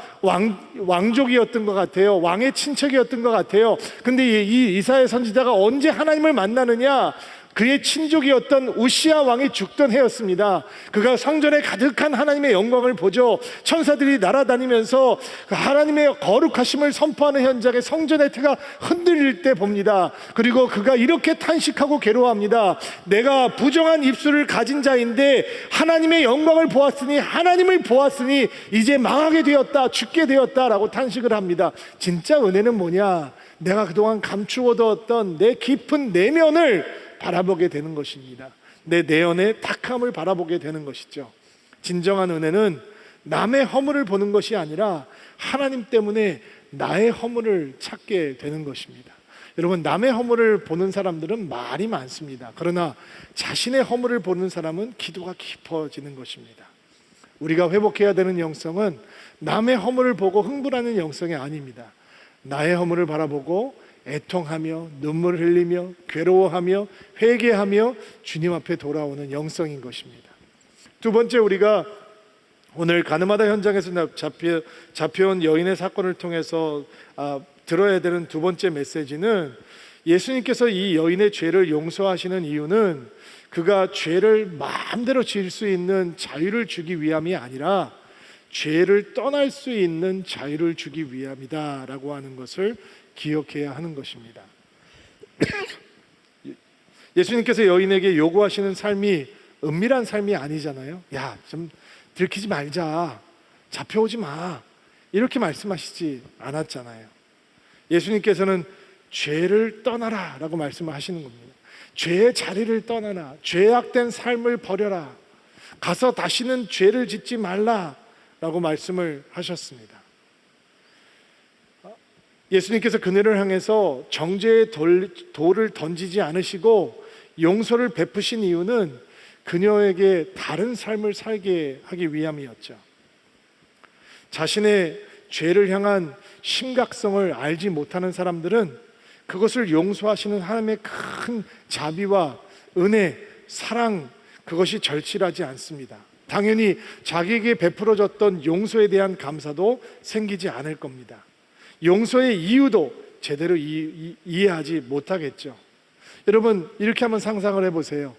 왕족이었던 것 같아요. 왕의 친척이었던 것 같아요. 근데 이 이사야 선지자가 언제 하나님을 만나느냐? 그의 친족이었던 우시야 왕이 죽던 해였습니다. 그가 성전에 가득한 하나님의 영광을 보죠. 천사들이 날아다니면서 하나님의 거룩하심을 선포하는 현장에 성전의 태가 흔들릴 때 봅니다. 그리고 그가 이렇게 탄식하고 괴로워합니다. 내가 부정한 입술을 가진 자인데 하나님의 영광을 보았으니, 하나님을 보았으니 이제 망하게 되었다, 죽게 되었다라고 탄식을 합니다. 진짜 은혜는 뭐냐? 내가 그동안 감추어두었던 내 깊은 내면을 바라보게 되는 것입니다. 내 내연의 탁함을 바라보게 되는 것이죠. 진정한 은혜는 남의 허물을 보는 것이 아니라 하나님 때문에 나의 허물을 찾게 되는 것입니다. 여러분, 남의 허물을 보는 사람들은 말이 많습니다. 그러나 자신의 허물을 보는 사람은 기도가 깊어지는 것입니다. 우리가 회복해야 되는 영성은 남의 허물을 보고 흥분하는 영성이 아닙니다. 나의 허물을 바라보고 애통하며 눈물을 흘리며 괴로워하며 회개하며 주님 앞에 돌아오는 영성인 것입니다. 두 번째, 우리가 오늘 가늠하다 현장에서 잡혀온 여인의 사건을 통해서 들어야 되는 두 번째 메시지는, 예수님께서 이 여인의 죄를 용서하시는 이유는 그가 죄를 마음대로 지을 수 있는 자유를 주기 위함이 아니라 죄를 떠날 수 있는 자유를 주기 위함이다 라고 하는 것을 기억해야 하는 것입니다. 예수님께서 여인에게 요구하시는 삶이 은밀한 삶이 아니잖아요. 야, 좀 들키지 말자, 잡혀오지 마, 이렇게 말씀하시지 않았잖아요. 예수님께서는 죄를 떠나라 라고 말씀을 하시는 겁니다. 죄의 자리를 떠나라, 죄악된 삶을 버려라, 가서 다시는 죄를 짓지 말라 라고 말씀을 하셨습니다. 예수님께서 그녀를 향해서 정죄의 돌을 던지지 않으시고 용서를 베푸신 이유는 그녀에게 다른 삶을 살게 하기 위함이었죠. 자신의 죄를 향한 심각성을 알지 못하는 사람들은 그것을 용서하시는 하나님의 큰 자비와 은혜, 사랑, 그것이 절실하지 않습니다. 당연히 자기에게 베풀어졌던 용서에 대한 감사도 생기지 않을 겁니다. 용서의 이유도 제대로 이해하지 못하겠죠. 여러분, 이렇게 한번 상상을 해보세요.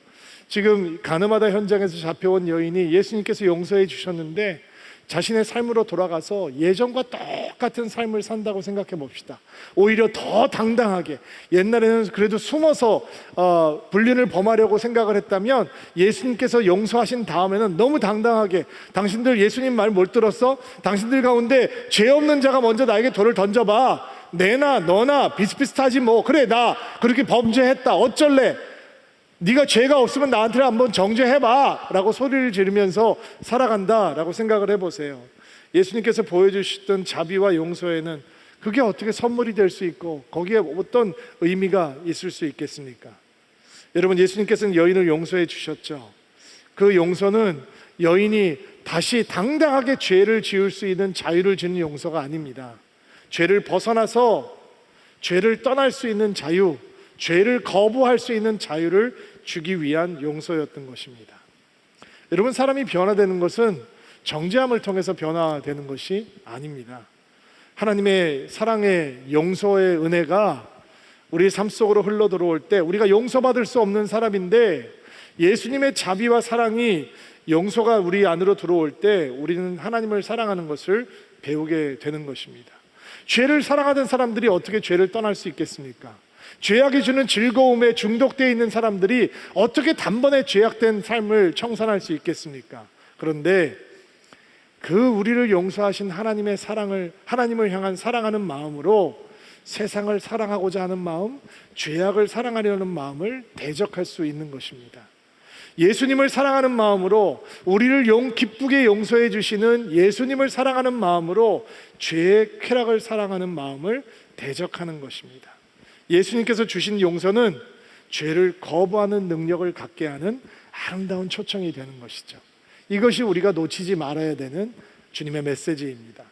지금 가늠하다 현장에서 잡혀온 여인이 예수님께서 용서해 주셨는데 자신의 삶으로 돌아가서 예전과 똑같은 삶을 산다고 생각해 봅시다. 오히려 더 당당하게, 옛날에는 그래도 숨어서 불륜을 범하려고 생각을 했다면 예수님께서 용서하신 다음에는 너무 당당하게, 당신들 예수님 말 못 들었어? 당신들 가운데 죄 없는 자가 먼저 나에게 돌을 던져봐. 내나 너나 비슷비슷하지 뭐. 그래, 나 그렇게 범죄했다, 어쩔래? 네가 죄가 없으면 나한테 한번 정죄해봐 라고 소리를 지르면서 살아간다 라고 생각을 해보세요. 예수님께서 보여주셨던 자비와 용서에는 그게 어떻게 선물이 될 수 있고 거기에 어떤 의미가 있을 수 있겠습니까? 여러분, 예수님께서는 여인을 용서해 주셨죠. 그 용서는 여인이 다시 당당하게 죄를 지을 수 있는 자유를 주는 용서가 아닙니다. 죄를 벗어나서 죄를 떠날 수 있는 자유, 죄를 거부할 수 있는 자유를 주기 위한 용서였던 것입니다. 여러분, 사람이 변화되는 것은 정죄함을 통해서 변화되는 것이 아닙니다. 하나님의 사랑의 용서의 은혜가 우리 삶 속으로 흘러 들어올 때 우리가 용서받을 수 없는 사람인데 예수님의 자비와 사랑이 용서가 우리 안으로 들어올 때 우리는 하나님을 사랑하는 것을 배우게 되는 것입니다. 죄를 사랑하던 사람들이 어떻게 죄를 떠날 수 있겠습니까? 죄악이 주는 즐거움에 중독되어 있는 사람들이 어떻게 단번에 죄악된 삶을 청산할 수 있겠습니까? 그런데 그 우리를 용서하신 하나님의 사랑을, 하나님을 향한 사랑하는 마음으로 세상을 사랑하고자 하는 마음, 죄악을 사랑하려는 마음을 대적할 수 있는 것입니다. 예수님을 사랑하는 마음으로, 우리를 기쁘게 용서해 주시는 예수님을 사랑하는 마음으로 죄의 쾌락을 사랑하는 마음을 대적하는 것입니다. 예수님께서 주신 용서는 죄를 거부하는 능력을 갖게 하는 아름다운 초청이 되는 것이죠. 이것이 우리가 놓치지 말아야 되는 주님의 메시지입니다.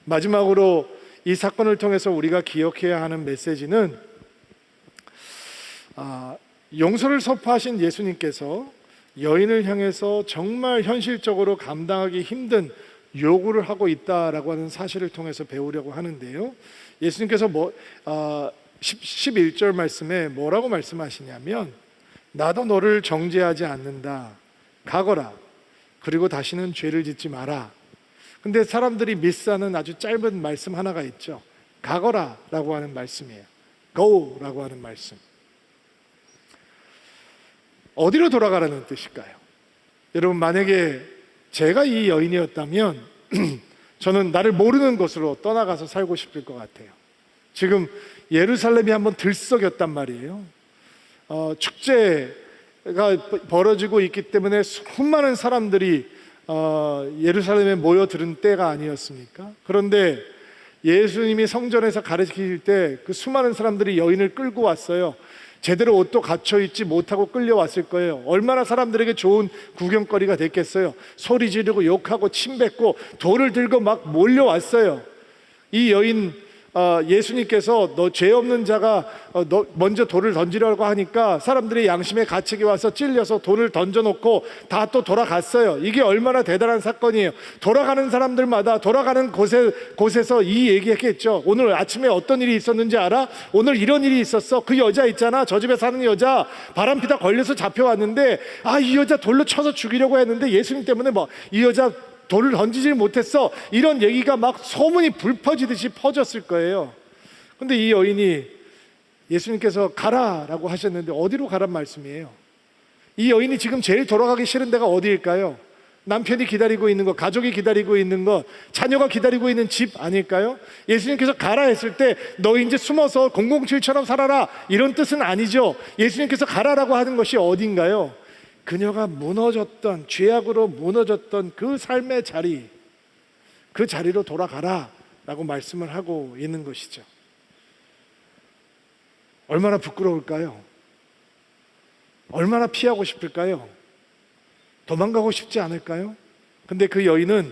마지막으로 이 사건을 통해서 우리가 기억해야 하는 메시지는 용서를 선포하신 예수님께서 여인을 향해서 정말 현실적으로 감당하기 힘든 요구를 하고 있다라고 하는 사실을 통해서 배우려고 하는데요. 예수님께서 11절 말씀에 뭐라고 말씀하시냐면, 나도 너를 정죄하지 않는다. 가거라. 그리고 다시는 죄를 짓지 마라. 근데 사람들이 미스하는 아주 짧은 말씀 하나가 있죠. 가거라 라고 하는 말씀이에요. Go 라고 하는 말씀. 어디로 돌아가라는 뜻일까요? 여러분, 만약에 제가 이 여인이었다면 저는 나를 모르는 곳으로 떠나가서 살고 싶을 것 같아요. 지금 예루살렘이 한번 들썩였단 말이에요. 축제가 벌어지고 있기 때문에 수많은 사람들이 예루살렘에 모여드는 때가 아니었습니까? 그런데 예수님이 성전에서 가르치실 때 그 수많은 사람들이 여인을 끌고 왔어요. 제대로 옷도 갖춰 입지 못하고 끌려왔을 거예요. 얼마나 사람들에게 좋은 구경거리가 됐겠어요. 소리 지르고 욕하고 침 뱉고 돌을 들고 막 몰려왔어요. 이 여인, 예수님께서 너 죄 없는 자가 너 먼저 돌을 던지려고 하니까 사람들이 양심의 가책이 와서 찔려서 돌을 던져놓고 다 또 돌아갔어요. 이게 얼마나 대단한 사건이에요. 돌아가는 사람들마다 돌아가는 곳에서 이 얘기했겠죠. 오늘 아침에 어떤 일이 있었는지 알아? 오늘 이런 일이 있었어. 그 여자 있잖아, 저 집에 사는 여자, 바람피다 걸려서 잡혀왔는데 이 여자 돌로 쳐서 죽이려고 했는데 예수님 때문에 이 여자 돌을 던지지 못했어. 이런 얘기가 막 소문이 불퍼지듯이 퍼졌을 거예요. 근데 이 여인이, 예수님께서 가라라고 하셨는데 어디로 가란 말씀이에요? 이 여인이 지금 제일 돌아가기 싫은 데가 어디일까요? 남편이 기다리고 있는 것, 가족이 기다리고 있는 것, 자녀가 기다리고 있는 집 아닐까요? 예수님께서 가라 했을 때 너 이제 숨어서 007처럼 살아라, 이런 뜻은 아니죠. 예수님께서 가라라고 하는 것이 어딘가요? 그녀가 무너졌던, 죄악으로 무너졌던 그 삶의 자리, 그 자리로 돌아가라 라고 말씀을 하고 있는 것이죠. 얼마나 부끄러울까요? 얼마나 피하고 싶을까요? 도망가고 싶지 않을까요? 근데 그 여인은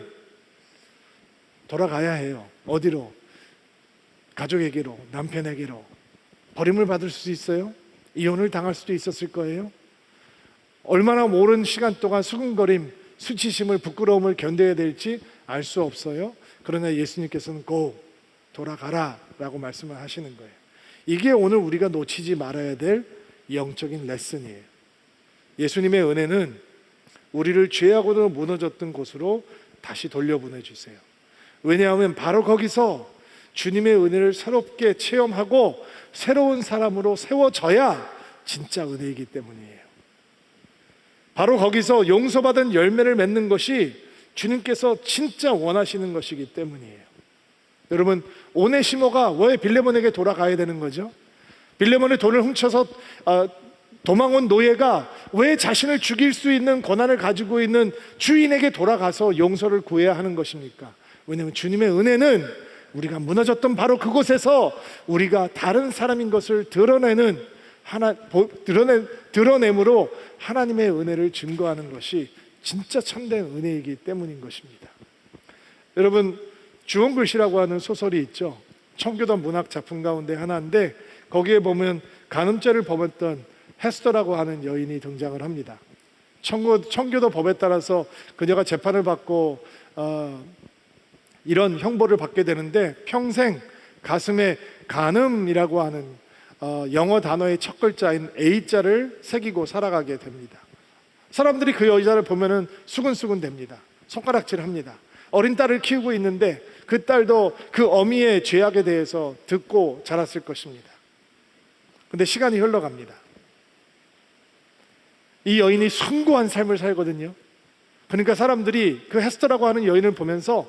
돌아가야 해요. 어디로? 가족에게로, 남편에게로. 버림을 받을 수 있어요? 이혼을 당할 수도 있었을 거예요. 얼마나 오랜 시간 동안 수근거림, 수치심을, 부끄러움을 견뎌야 될지 알 수 없어요. 그러나 예수님께서는 고, 돌아가라 라고 말씀을 하시는 거예요. 이게 오늘 우리가 놓치지 말아야 될 영적인 레슨이에요. 예수님의 은혜는 우리를 죄악으로 무너졌던 곳으로 다시 돌려보내주세요. 왜냐하면 바로 거기서 주님의 은혜를 새롭게 체험하고 새로운 사람으로 세워져야 진짜 은혜이기 때문이에요. 바로 거기서 용서받은 열매를 맺는 것이 주님께서 진짜 원하시는 것이기 때문이에요. 여러분, 오네시모가 왜 빌레몬에게 돌아가야 되는 거죠? 빌레몬의 돈을 훔쳐서 도망온 노예가 왜 자신을 죽일 수 있는 권한을 가지고 있는 주인에게 돌아가서 용서를 구해야 하는 것입니까? 왜냐하면 주님의 은혜는 우리가 무너졌던 바로 그곳에서 우리가 다른 사람인 것을 드러냄으로 하나님의 은혜를 증거하는 것이 진짜 참된 은혜이기 때문인 것입니다. 여러분, 주홍글씨라고 하는 소설이 있죠. 청교도 문학 작품 가운데 하나인데 거기에 보면 간음죄를 범했던 헤스더라고 하는 여인이 등장을 합니다. 청교도 법에 따라서 그녀가 재판을 받고 이런 형벌을 받게 되는데 평생 가슴에 간음이라고 하는 영어 단어의 첫 글자인 A자를 새기고 살아가게 됩니다. 사람들이 그 여자를 보면은 수근수근 됩니다. 손가락질합니다. 어린 딸을 키우고 있는데 그 딸도 그 어미의 죄악에 대해서 듣고 자랐을 것입니다. 근데 시간이 흘러갑니다. 이 여인이 숭고한 삶을 살거든요. 그러니까 사람들이 그 헤스더라고 하는 여인을 보면서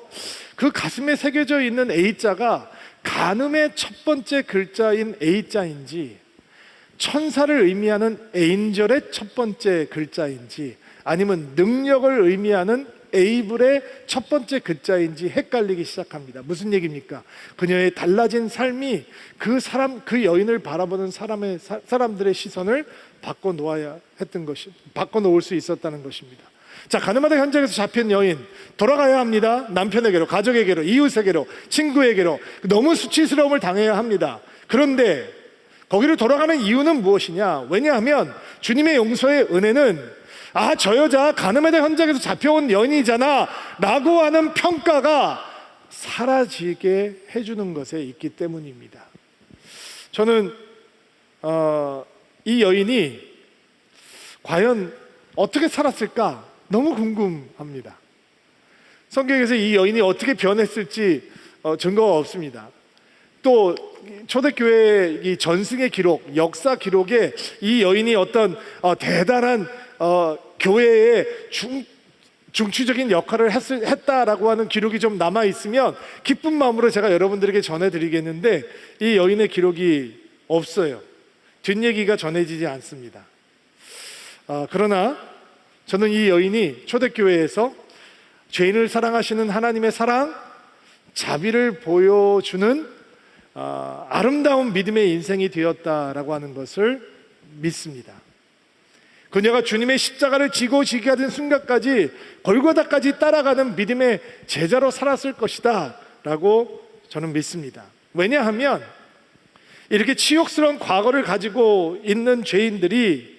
그 가슴에 새겨져 있는 A자가 간음의 첫 번째 글자인 A자인지, 천사를 의미하는 에인절의 첫 번째 글자인지, 아니면 능력을 의미하는 에이블의 첫 번째 글자인지 헷갈리기 시작합니다. 무슨 얘기입니까? 그녀의 달라진 삶이 그 여인을 바라보는 사람들의 시선을 바꿔놓을 수 있었다는 것입니다. 자, 가늠하다 현장에서 잡힌 여인, 돌아가야 합니다. 남편에게로, 가족에게로, 이웃에게로, 친구에게로. 너무 수치스러움을 당해야 합니다. 그런데 거기로 돌아가는 이유는 무엇이냐? 왜냐하면 주님의 용서의 은혜는 저 여자 가늠하다 현장에서 잡혀온 여인이잖아 라고 하는 평가가 사라지게 해주는 것에 있기 때문입니다. 저는 이 여인이 과연 어떻게 살았을까 너무 궁금합니다. 성경에서 이 여인이 어떻게 변했을지 증거가 없습니다. 또 초대교회 이 전승의 기록, 역사 기록에 이 여인이 어떤 대단한 교회의 중추적인 역할을 했다라고 하는 기록이 좀 남아 있으면 기쁜 마음으로 제가 여러분들에게 전해드리겠는데, 이 여인의 기록이 없어요. 뒷얘기가 전해지지 않습니다. 그러나 저는 이 여인이 초대교회에서 죄인을 사랑하시는 하나님의 사랑, 자비를 보여주는 아름다운 믿음의 인생이 되었다라고 하는 것을 믿습니다. 그녀가 주님의 십자가를 지고 지게 하던 순간까지 골고다까지 따라가는 믿음의 제자로 살았을 것이다 라고 저는 믿습니다. 왜냐하면 이렇게 치욕스러운 과거를 가지고 있는 죄인들이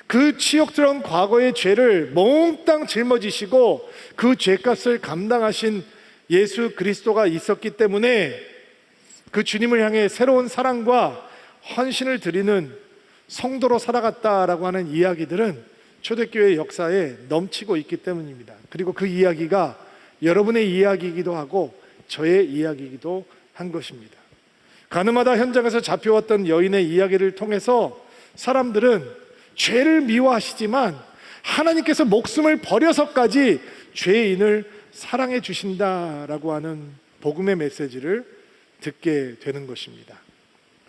그 치욕스러운 과거의 죄를 몽땅 짊어지시고 그 죄값을 감당하신 예수 그리스도가 있었기 때문에 그 주님을 향해 새로운 사랑과 헌신을 드리는 성도로 살아갔다라고 하는 이야기들은 초대교회 역사에 넘치고 있기 때문입니다. 그리고 그 이야기가 여러분의 이야기이기도 하고 저의 이야기이기도 한 것입니다. 가늠하다 현장에서 잡혀왔던 여인의 이야기를 통해서 사람들은 죄를 미워하시지만 하나님께서 목숨을 버려서까지 죄인을 사랑해 주신다라고 하는 복음의 메시지를 듣게 되는 것입니다.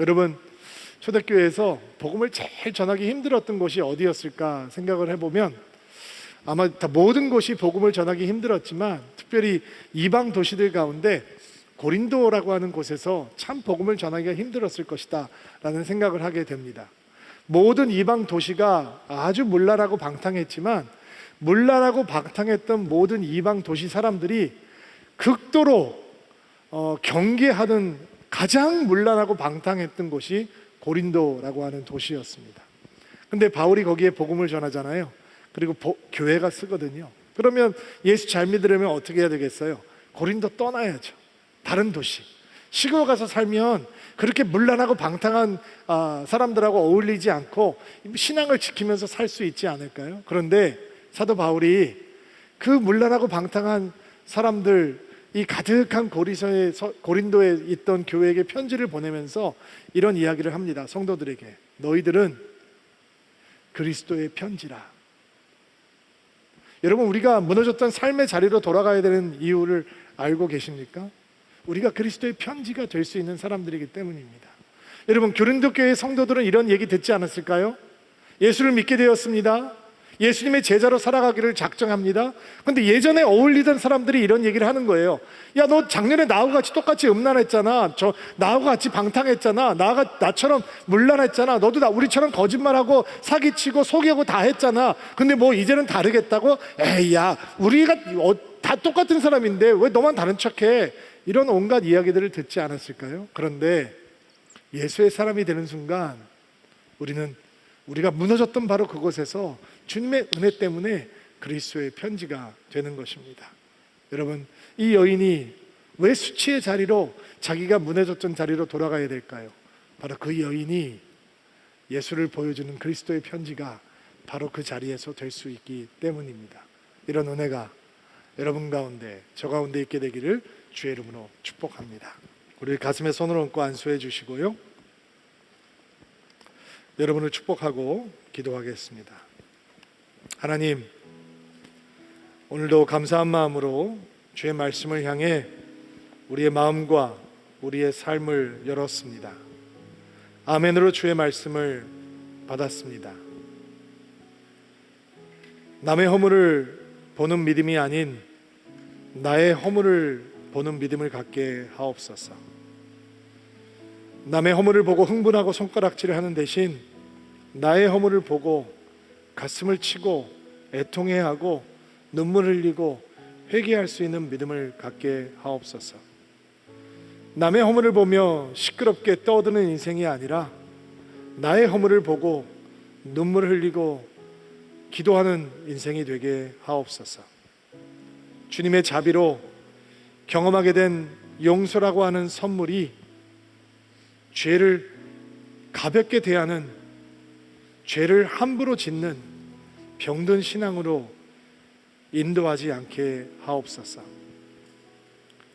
여러분, 초대교회에서 복음을 제일 전하기 힘들었던 곳이 어디였을까 생각을 해보면 아마 다 모든 곳이 복음을 전하기 힘들었지만 특별히 이방 도시들 가운데 고린도라고 하는 곳에서 참 복음을 전하기가 힘들었을 것이다 라는 생각을 하게 됩니다. 모든 이방 도시가 아주 문란하고 방탕했지만 문란하고 방탕했던 모든 이방 도시 사람들이 극도로 경계하는 가장 문란하고 방탕했던 곳이 고린도라고 하는 도시였습니다. 근데 바울이 거기에 복음을 전하잖아요. 그리고 교회가 쓰거든요. 그러면 예수 잘 믿으려면 어떻게 해야 되겠어요? 고린도 떠나야죠. 다른 도시, 시골 가서 살면 그렇게 문란하고 방탕한 사람들하고 어울리지 않고 신앙을 지키면서 살 수 있지 않을까요? 그런데 사도 바울이 그 문란하고 방탕한 사람들, 이 가득한 고린도에 있던 교회에게 편지를 보내면서 이런 이야기를 합니다. 성도들에게, 너희들은 그리스도의 편지라. 여러분, 우리가 무너졌던 삶의 자리로 돌아가야 되는 이유를 알고 계십니까? 우리가 그리스도의 편지가 될 수 있는 사람들이기 때문입니다. 여러분, 고린도 교회 성도들은 이런 얘기 듣지 않았을까요? 예수를 믿게 되었습니다. 예수님의 제자로 살아가기를 작정합니다. 근데 예전에 어울리던 사람들이 이런 얘기를 하는 거예요. 야, 너 작년에 나하고 같이 똑같이 음란했잖아. 나하고 같이 방탕했잖아. 나처럼 문란했잖아. 너도 우리처럼 거짓말하고 사기치고 속이고 다 했잖아. 근데 뭐 이제는 다르겠다고? 에이, 야, 우리가 다 똑같은 사람인데 왜 너만 다른 척해? 이런 온갖 이야기들을 듣지 않았을까요? 그런데 예수의 사람이 되는 순간 우리가 무너졌던 바로 그곳에서 주님의 은혜 때문에 그리스도의 편지가 되는 것입니다. 여러분, 이 여인이 왜 수치의 자리로, 자기가 무너졌던 자리로 돌아가야 될까요? 바로 그 여인이 예수를 보여주는 그리스도의 편지가 바로 그 자리에서 될 수 있기 때문입니다. 이런 은혜가 여러분 가운데, 저 가운데 있게 되기를 주의 이름으로 축복합니다. 우리 가슴에 손을 얹고 안수해 주시고요. 여러분을 축복하고 기도하겠습니다. 하나님, 오늘도 감사한 마음으로 주의 말씀을 향해 우리의 마음과 우리의 삶을 열었습니다. 아멘으로 주의 말씀을 받았습니다. 남의 허물을 보는 믿음이 아닌 나의 허물을 보는 믿음을 갖게 하옵소서. 남의 허물을 보고 흥분하고 손가락질을 하는 대신 나의 허물을 보고 가슴을 치고 애통해하고 눈물을 흘리고 회개할 수 있는 믿음을 갖게 하옵소서. 남의 허물을 보며 시끄럽게 떠드는 인생이 아니라 나의 허물을 보고 눈물을 흘리고 기도하는 인생이 되게 하옵소서. 주님의 자비로 경험하게 된 용서라고 하는 선물이 죄를 가볍게 대하는, 죄를 함부로 짓는 병든 신앙으로 인도하지 않게 하옵소서.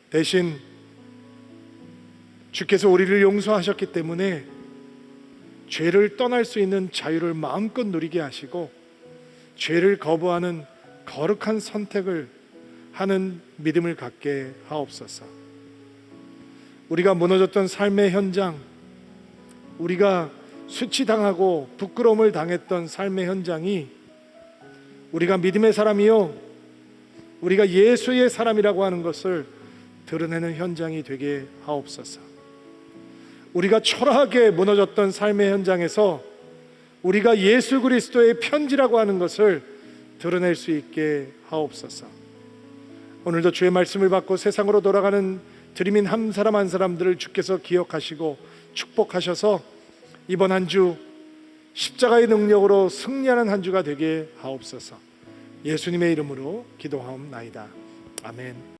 대신 주께서 우리를 용서하셨기 때문에 죄를 떠날 수 있는 자유를 마음껏 누리게 하시고 죄를 거부하는 거룩한 선택을 하는 믿음을 갖게 하옵소서. 우리가 무너졌던 삶의 현장, 우리가 수치당하고 부끄러움을 당했던 삶의 현장이 우리가 믿음의 사람이요, 우리가 예수의 사람이라고 하는 것을 드러내는 현장이 되게 하옵소서. 우리가 초라하게 무너졌던 삶의 현장에서 우리가 예수 그리스도의 편지라고 하는 것을 드러낼 수 있게 하옵소서. 오늘도 주의 말씀을 받고 세상으로 돌아가는 드림인 한 사람 한 사람들을 주께서 기억하시고 축복하셔서 이번 한 주 십자가의 능력으로 승리하는 한 주가 되게 하옵소서. 예수님의 이름으로 기도하옵나이다. 아멘.